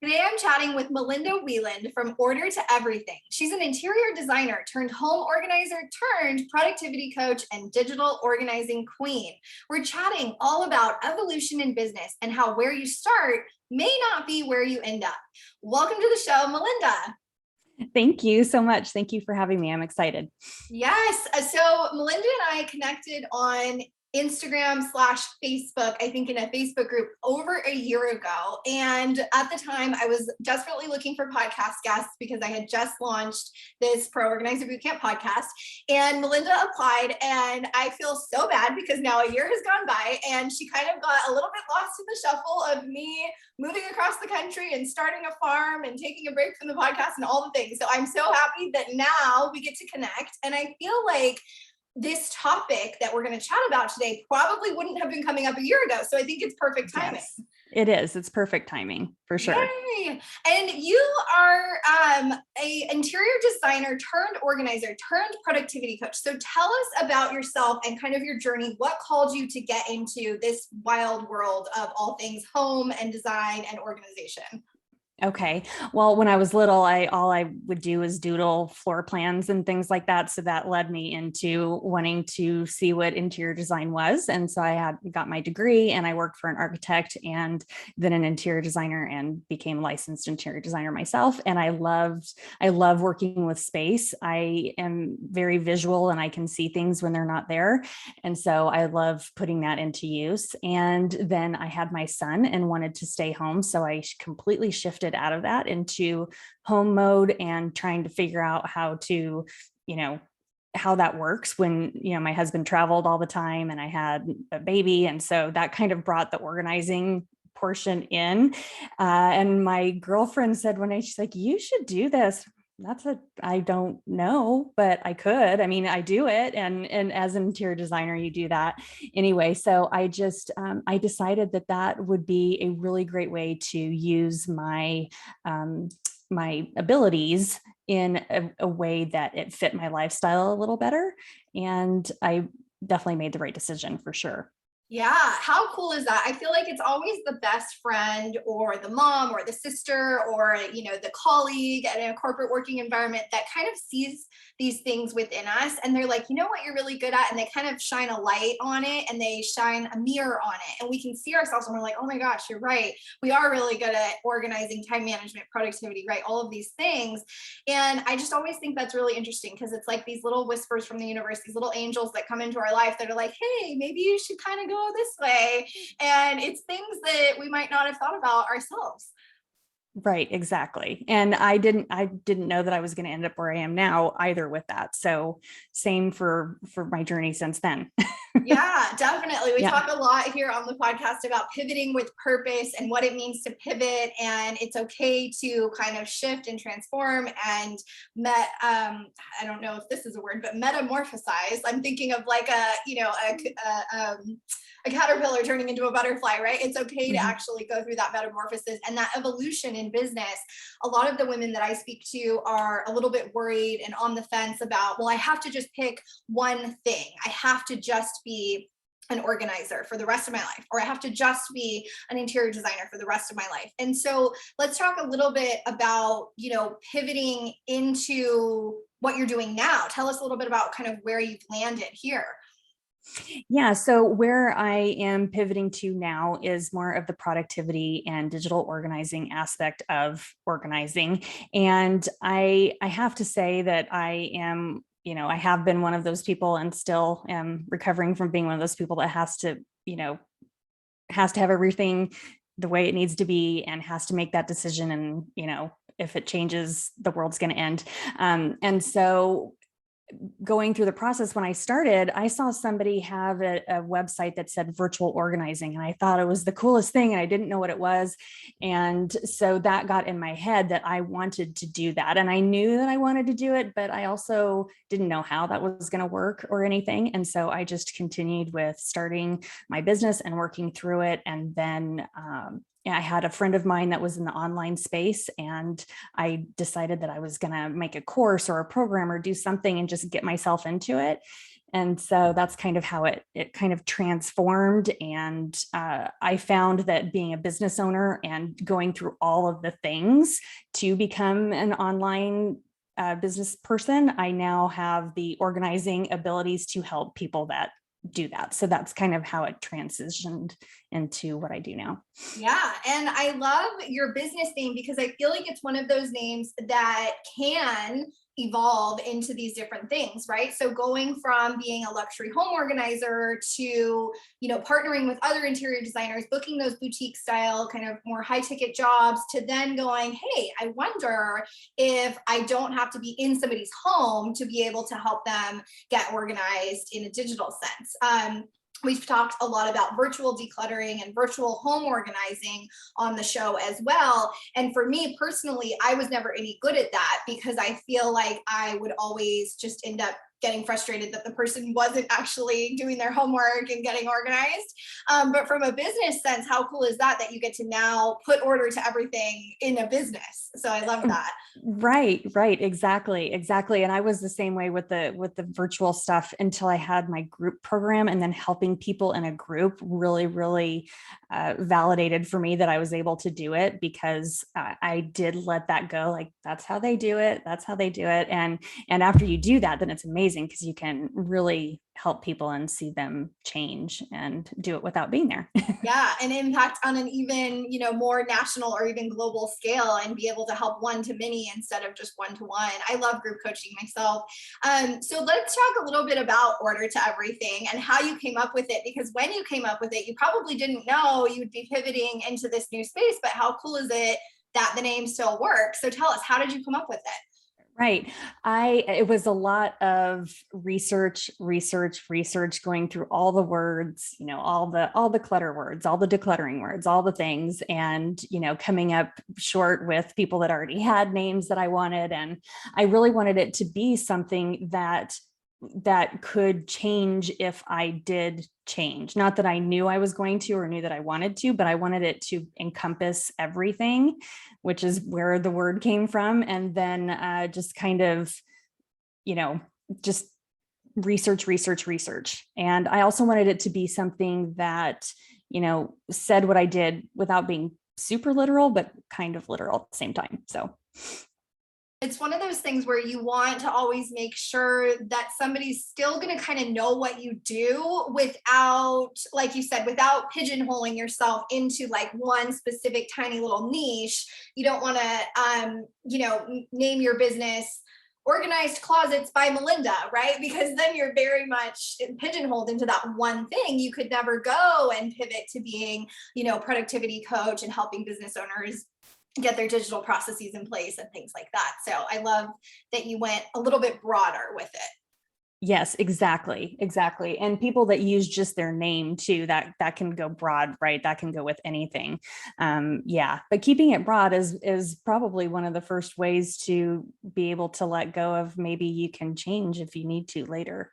Today I'm chatting with Melinda Wieland from Order to Everything. She's an interior designer turned home organizer turned productivity coach and digital organizing queen. We're chatting all about evolution in business and how where you start may not be where you end up. Welcome to the show, Melinda. Thank you so much. Thank you for having me. I'm excited. Yes. So Melinda and I connected on Instagram/Facebook, I think in a Facebook group over a year ago. And at the time, I was desperately looking for podcast guests because I had just launched this Pro Organizer Bootcamp podcast. And Melinda applied, and I feel so bad because now a year has gone by and she kind of got a little bit lost in the shuffle of me moving across the country and starting a farm and taking a break from the podcast and all the things. So I'm so happy that now we get to connect. And I feel like this topic that we're going to chat about today probably wouldn't have been coming up a year ago. So I think it's perfect timing. Yes, it is. It's perfect timing for sure. Yay. And you are a interior designer turned organizer turned productivity coach. So tell us about yourself and kind of your journey. What called you to get into this wild world of all things home and design and organization? Okay. Well, when I was little, all I would do was doodle floor plans and things like that. So that led me into wanting to see what interior design was. And so I got my degree and I worked for an architect and then an interior designer and became a licensed interior designer myself. And I love working with space. I am very visual and I can see things when they're not there. And so I love putting that into use. And then I had my son and wanted to stay home. So I completely shifted out of that into home mode and trying to figure out how to, how that works when, my husband traveled all the time and I had a baby. And so that kind of brought the organizing portion in. And my girlfriend said one day, she's like, you should do this. I don't know, but I could. I mean, I do it. And as an interior designer, you do that anyway. So I just, I decided that would be a really great way to use my, my abilities in a way that it fit my lifestyle a little better. And I definitely made the right decision for sure. Yeah, how cool is that? I feel like it's always the best friend or the mom or the sister or, the colleague in a corporate working environment that kind of sees these things within us and they're like, you know what you're really good at? And they kind of shine a light on it and they shine a mirror on it. And we can see ourselves and we're like, oh my gosh, you're right. We are really good at organizing, time management, productivity, right? All of these things. And I just always think that's really interesting because it's like these little whispers from the universe, these little angels that come into our life that are like, hey, maybe you should kind of go this way. And it's things that we might not have thought about ourselves. Right, exactly. And I didn't know that I was going to end up where I am now either with that. So same for my journey since then. Yeah, definitely. We talk a lot here on the podcast about pivoting with purpose and what it means to pivot. And it's okay to kind of shift and transform and I don't know if this is a word, but metamorphosize. I'm thinking of like a caterpillar turning into a butterfly, right? It's okay to actually go through that metamorphosis and that evolution in business. A lot of the women that I speak to are a little bit worried and on the fence about, well, I have to just pick one thing. I have to just be an organizer for the rest of my life, or I have to just be an interior designer for the rest of my life. And so let's talk a little bit about, pivoting into what you're doing now. Tell us a little bit about kind of where you've landed here. Yeah. So where I am pivoting to now is more of the productivity and digital organizing aspect of organizing. And I have to say that I am, I have been one of those people and still am recovering from being one of those people that has to have everything the way it needs to be and has to make that decision. And, if it changes, the world's going to end. And so going through the process, when I started, I saw somebody have a website that said virtual organizing, and I thought it was the coolest thing, and I didn't know what it was. And so that got in my head that I wanted to do that. And I knew that I wanted to do it, but I also didn't know how that was going to work or anything. And so I just continued with starting my business and working through it. And then I had a friend of mine that was in the online space, and I decided that I was going to make a course or a program or do something and just get myself into it. And so that's kind of how it kind of transformed. And I found that being a business owner and going through all of the things to become an online business person, I now have the organizing abilities to help people that do that. So that's kind of how it transitioned into what I do now. Yeah. And I love your business name because I feel like it's one of those names that can evolve into these different things, right? So going from being a luxury home organizer to, partnering with other interior designers, booking those boutique style kind of more high ticket jobs, to then going, hey, I wonder if I don't have to be in somebody's home to be able to help them get organized in a digital sense. We've talked a lot about virtual decluttering and virtual home organizing on the show as well. And for me personally, I was never any good at that because I feel like I would always just end up getting frustrated that the person wasn't actually doing their homework and getting organized. But from a business sense, how cool is that you get to now put order to everything in a business? So I love that. Right, exactly. And I was the same way with the virtual stuff until I had my group program, and then helping people in a group really validated for me that I was able to do it, because I did let that go. Like, that's how they do it. And after you do that, then it's amazing because you can really help people and see them change and do it without being there. Yeah, an impact on an even, more national or even global scale, and be able to help one to many instead of just one to one. I love group coaching myself. So let's talk a little bit about Order to Everything and how you came up with it, because when you came up with it, you probably didn't know you'd be pivoting into this new space, but how cool is it that the name still works? So tell us, how did you come up with it? Right. It was a lot of research, going through all the words, all the clutter words, all the decluttering words, all the things, and, coming up short with people that already had names that I wanted. And I really wanted it to be something that could change if I did change. Not that I knew I was going to or knew that I wanted to, but I wanted it to encompass everything, which is where the word came from. And then just kind of, just research. And I also wanted it to be something that, said what I did without being super literal, but kind of literal at the same time. So it's one of those things where you want to always make sure that somebody's still going to kind of know what you do without, like you said, without pigeonholing yourself into like one specific tiny little niche. You don't want to, name your business Organized Closets by Melinda, right? Because then you're very much pigeonholed into that one thing. You could never go and pivot to being, productivity coach and helping business owners get their digital processes in place and things like that. So I love that you went a little bit broader with it. yes, exactly. And people that use just their name too, that can go broad, right? That can go with anything. Yeah, but keeping it broad is probably one of the first ways to be able to let go of, maybe you can change if you need to later.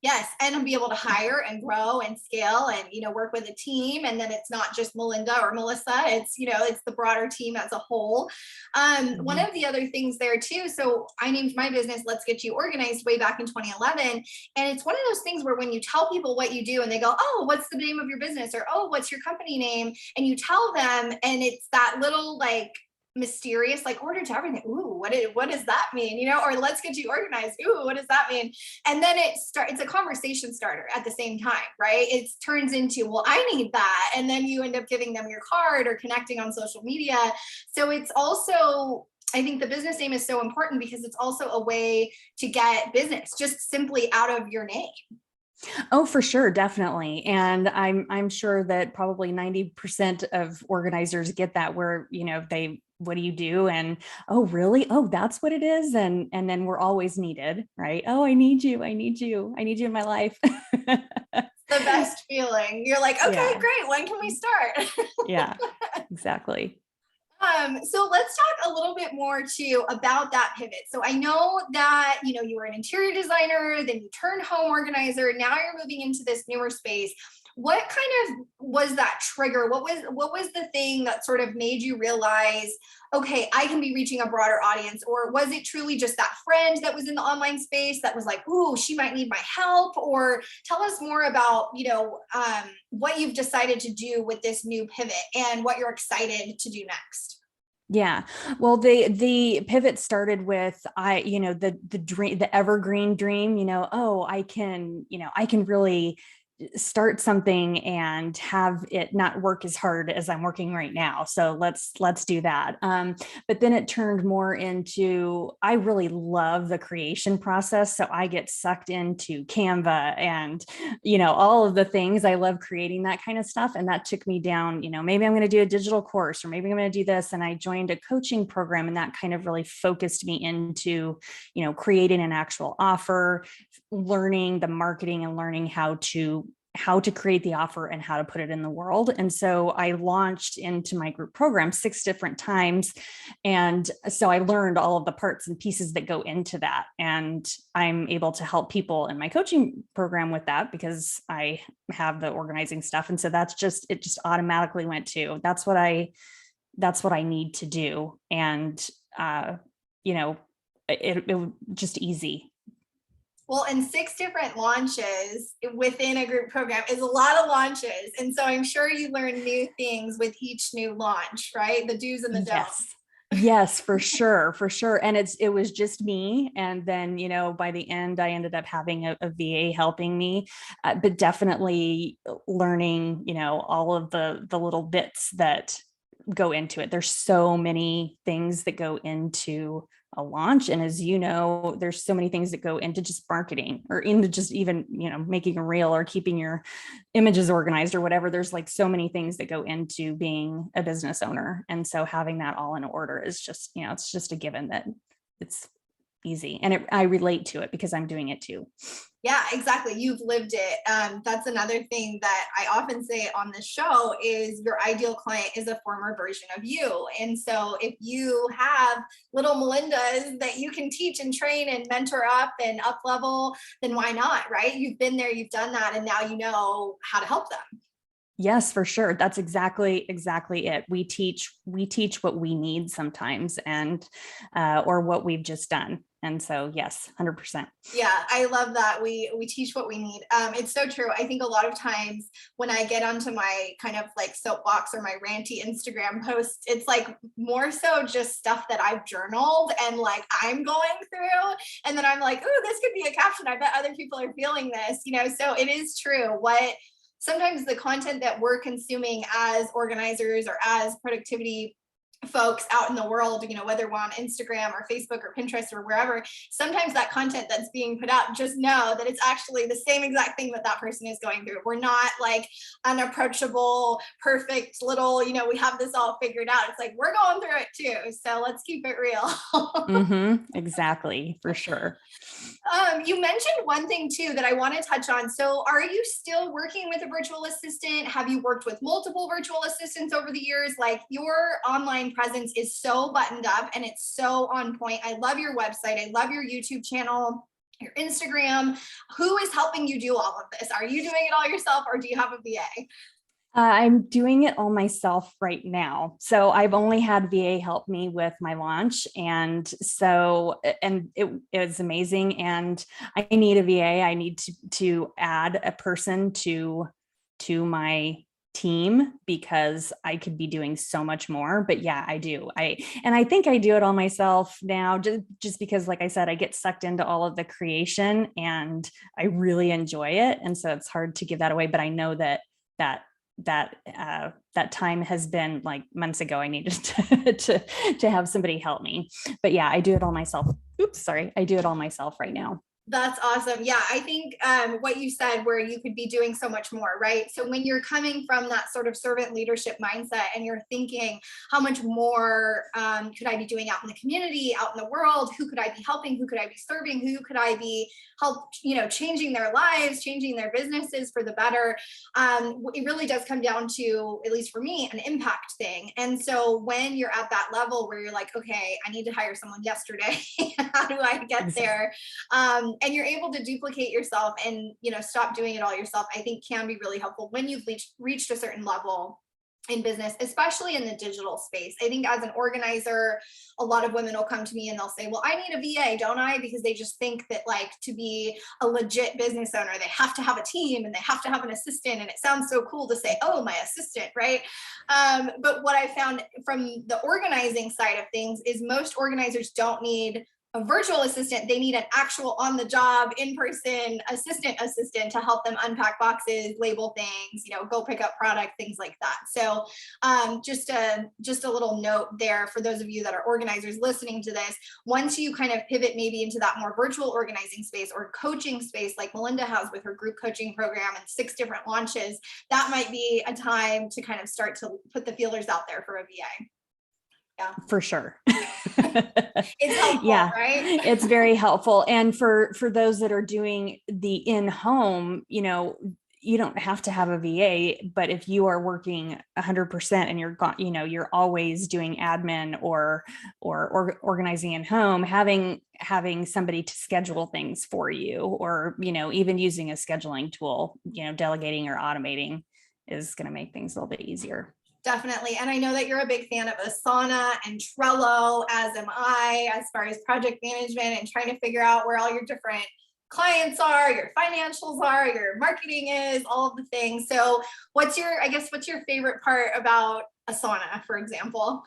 Yes, and be able to hire and grow and scale and work with a team, and then it's not just Melinda or Melissa. It's it's the broader team as a whole. One of the other things there too. So I named my business "Let's Get You Organized" way back in 2011, and it's one of those things where when you tell people what you do and they go, "Oh, what's the name of your business?" or "Oh, what's your company name?" and you tell them, and it's that little like mysterious, like Order to Everything. Ooh, what does that mean? Or Let's Get You Organized. Ooh, what does that mean? And then it's a conversation starter at the same time, right? It turns into, well, I need that. And then you end up giving them your card or connecting on social media. So it's also, I think the business name is so important because it's also a way to get business just simply out of your name. Oh, for sure, definitely. And I'm sure that probably 90% of organizers get that, where, what do you do? And, oh, really? Oh, that's what it is. And then we're always needed, right? Oh, I need you in my life. The best feeling. You're like, okay, Yeah. great. When can we start? Yeah, exactly. So let's talk a little bit more too about that pivot. So I know that, you were an interior designer, then you turned home organizer. Now you're moving into this newer space. What kind of was that trigger? What was the thing that sort of made you realize, okay, I can be reaching a broader audience? Or was it truly just that friend that was in the online space that was like, ooh, she might need my help? Or tell us more about, what you've decided to do with this new pivot and what you're excited to do next. Yeah. Well, the pivot started with the dream, the evergreen dream, oh, I can really start something and have it not work as hard as I'm working right now. So let's do that. But then it turned more into, I really love the creation process. So I get sucked into Canva and, all of the things. I love creating that kind of stuff. And that took me down, maybe I'm going to do a digital course, or maybe I'm going to do this. And I joined a coaching program, and that kind of really focused me into, creating an actual offer, learning the marketing and learning how to create the offer and how to put it in the world. And so I launched into my group program 6 different times. And so I learned all of the parts and pieces that go into that. And I'm able to help people in my coaching program with that because I have the organizing stuff. And so it just automatically went to, that's what I need to do. And, it was just easy. Well, and 6 different launches within a group program is a lot of launches. And so I'm sure you learn new things with each new launch, right? The do's and the don'ts. Yes, for sure. For sure. And it was just me. And then, by the end, I ended up having a VA helping me, but definitely learning, all of the little bits that go into it. There's so many things that go into a launch. And as you know, there's so many things that go into just marketing, or into just even, making a reel or keeping your images organized or whatever. There's like so many things that go into being a business owner. And so having that all in order is just, it's just a given that it's easy. And I relate to it because I'm doing it too. Yeah, exactly. You've lived it. That's another thing that I often say on this show is your ideal client is a former version of you. And so if you have little Melindas that you can teach and train and mentor up and up level, then why not, right? You've been there, you've done that, and now you know how to help them. Yes, for sure. That's exactly it. We teach what we need sometimes, and or what we've just done. And so, yes, 100%. Yeah, I love that. We teach what we need. It's so true. I think a lot of times when I get onto my kind of like soapbox or my ranty Instagram posts, it's like more so just stuff that I've journaled and like I'm going through. And then I'm like, oh, this could be a caption. I bet other people are feeling this, So it is true. Sometimes the content that we're consuming as organizers or as productivity folks out in the world, whether we're on Instagram or Facebook or Pinterest or wherever, sometimes that content that's being put out, just know that it's actually the same exact thing that person is going through. We're not like unapproachable, perfect little, we have this all figured out. It's like, we're going through it too. So let's keep it real. Exactly, for sure. You mentioned one thing too that I want to touch on. So are you still working with a virtual assistant? Have you worked with multiple virtual assistants over the years? Like, your online presence is so buttoned up and it's so on point. I love your website. I love your YouTube channel, your Instagram. Who is helping you do all of this? Are you doing it all yourself, or do you have a VA? I'm doing it all myself right now. So I've only had VA help me with my launch. And it was amazing. And I need a VA. I need to add a person to my team because I could be doing so much more. But yeah, I do. I think I do it all myself now, just because, like I said, I get sucked into all of the creation and I really enjoy it. And so it's hard to give that away. But I know that time has been like months ago. I needed to have somebody help me. But yeah, I do it all myself. Oops, sorry. I do it all myself right now. That's awesome. Yeah, I think what you said, where you could be doing so much more, right? So when you're coming from that sort of servant leadership mindset and you're thinking, how much more could I be doing out in the community, out in the world? Who could I be helping? Who could I be serving? Who could I be changing their lives, changing their businesses for the better? It really does come down to, at least for me, an impact thing. And so when you're at that level where you're like, okay, I need to hire someone yesterday, how do I get there? and you're able to duplicate yourself and, stop doing it all yourself, I think can be really helpful when you've reached a certain level in business, especially in the digital space. I think as an organizer, a lot of women will come to me and they'll say, well, I need a VA, don't I? Because they just think that like to be a legit business owner, they have to have a team and they have to have an assistant. And it sounds so cool to say, oh, my assistant, right? But what I found from the organizing side of things is most organizers don't need a virtual assistant. They need an actual on the job, in-person assistant to help them unpack boxes, label things, go pick up product, things like that. So just a little note there for those of you that are organizers listening to this. Once you kind of pivot maybe into that more virtual organizing space or coaching space, like Melinda has with her group coaching program and 6 different launches, that might be a time to kind of start to put the feelers out there for a VA. Yeah, for sure. It's helpful, yeah, right? It's very helpful. And for those that are doing the in-home, you don't have to have a VA, but if you are working 100% and you're always doing admin or organizing in home, having somebody to schedule things for you, or, even using a scheduling tool, delegating or automating is going to make things a little bit easier. Definitely. And I know that you're a big fan of Asana and Trello, as am I, as far as project management and trying to figure out where all your different clients are, your financials are, your marketing is, all of the things. So what's your favorite part about Asana, for example?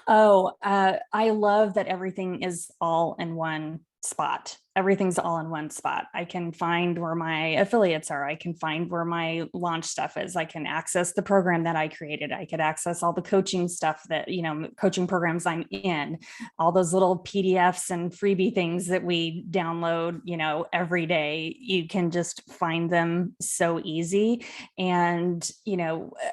Oh, I love that everything is all in one spot. Everything's all in one spot. I can find where my affiliates are. I can find where my launch stuff is. I can access the program that I created. I could access all the coaching stuff that, coaching programs I'm in, all those little PDFs and freebie things that we download, every day. You can just find them so easy. And,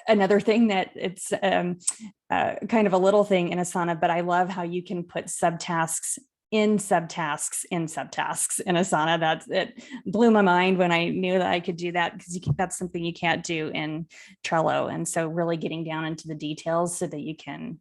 another thing that it's kind of a little thing in Asana, but I love how you can put subtasks in subtasks in Asana. It blew my mind when I knew that I could do that, because that's something you can't do in Trello. And so really getting down into the details so that you can,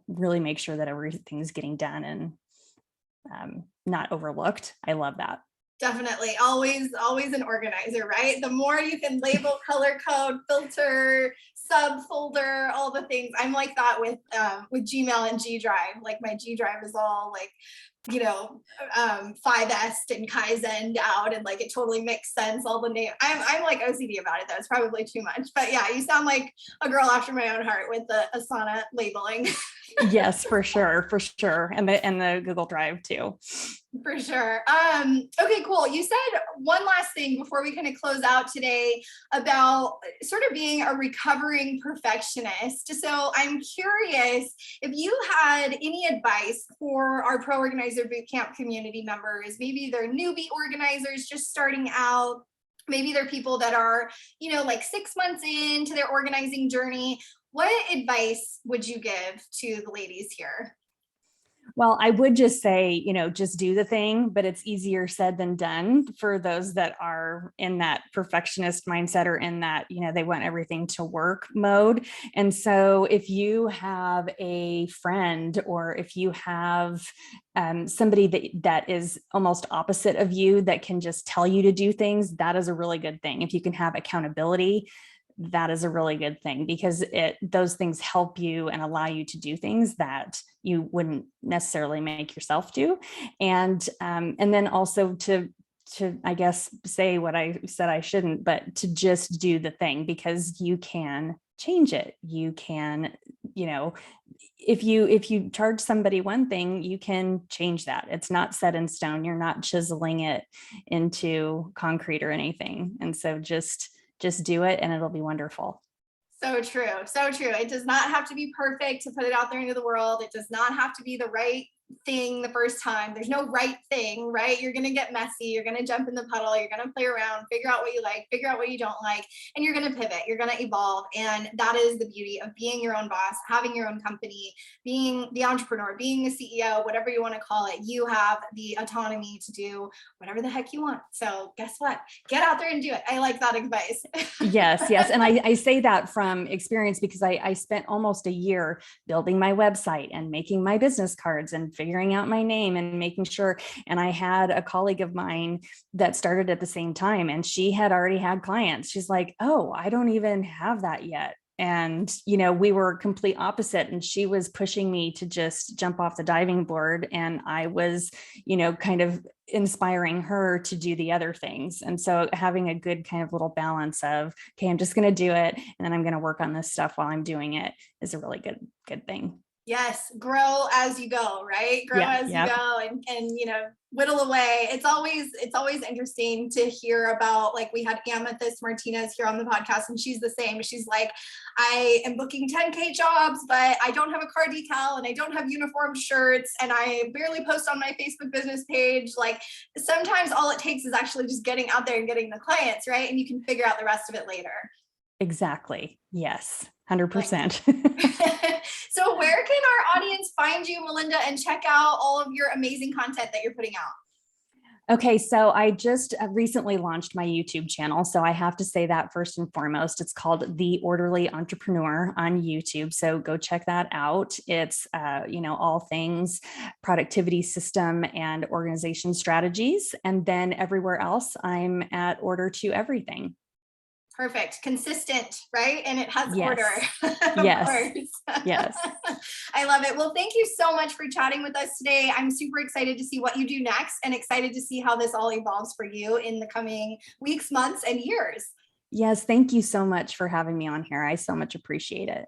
really make sure that everything's getting done and not overlooked. I love that. Definitely. Always an organizer, right? The more you can label, color code, filter, subfolder, all the things. I'm like that with Gmail and G Drive. Like my G Drive is all like, 5S and Kaizen out, and like it totally makes sense. All the name. I'm like OCD about it though. It's probably too much. But yeah, you sound like a girl after my own heart with the Asana labeling. Yes, for sure. And the Google Drive too. For sure. Okay, cool. You said one last thing before we kind of close out today about sort of being a recovering perfectionist. So I'm curious if you had any advice for our Pro Organizer Bootcamp community members. Maybe they're newbie organizers just starting out. Maybe they're people that are, like 6 months into their organizing journey. What advice would you give to the ladies here? Well, I would just say, just do the thing, but it's easier said than done for those that are in that perfectionist mindset, or in that, they want everything to work mode. And so if you have a friend, or if you have somebody that is almost opposite of you, that can just tell you to do things, that is a really good thing. If you can have accountability, that is a really good thing, because those things help you and allow you to do things that you wouldn't necessarily make yourself do. And then also to I guess say what I said I shouldn't, but to just do the thing, because you can change it. You can, if you charge somebody one thing, you can change that. It's not set in stone. You're not chiseling it into concrete or anything. And so just do it and it'll be wonderful. So true. So true. It does not have to be perfect to put it out there into the world. It does not have to be the right thing the first time. There's no right thing, right? You're going to get messy. You're going to jump in the puddle. You're going to play around, figure out what you like, figure out what you don't like, and you're going to pivot. You're going to evolve. And that is the beauty of being your own boss, having your own company, being the entrepreneur, being the CEO, whatever you want to call it. You have the autonomy to do whatever the heck you want. So guess what? Get out there and do it. I like that advice. Yes. And I say that from experience, because I spent almost a year building my website and making my business cards and figuring out my name and making sure. And I had a colleague of mine that started at the same time, and she had already had clients. She's like, oh, I don't even have that yet. And, we were complete opposite. And she was pushing me to just jump off the diving board. And I was, kind of inspiring her to do the other things. And so having a good kind of little balance of, okay, I'm just going to do it, and then I'm going to work on this stuff while I'm doing it, is a really good thing. Yes, grow as you go, right? Grow Yeah, as you go, and whittle away. It's always interesting to hear about, like, we had Amethyst Martinez here on the podcast, and she's the same. She's like, I am booking 10K jobs, but I don't have a car decal and I don't have uniform shirts and I barely post on my Facebook business page. Like, sometimes all it takes is actually just getting out there and getting the clients, right? And you can figure out the rest of it later. Exactly. Yes. 100%. So where can our audience find you, Melinda, and check out all of your amazing content that you're putting out? Okay, so I just recently launched my YouTube channel. So I have to say that first and foremost. It's called The Orderly Entrepreneur on YouTube. So go check that out. It's, all things productivity system and organization strategies. And then everywhere else, I'm at Order to Everything. Perfect. Consistent, right? And it has Yes. order. Yes. Yes. I love it. Well, thank you so much for chatting with us today. I'm super excited to see what you do next and excited to see how this all evolves for you in the coming weeks, months, and years. Yes. Thank you so much for having me on here. I so much appreciate it.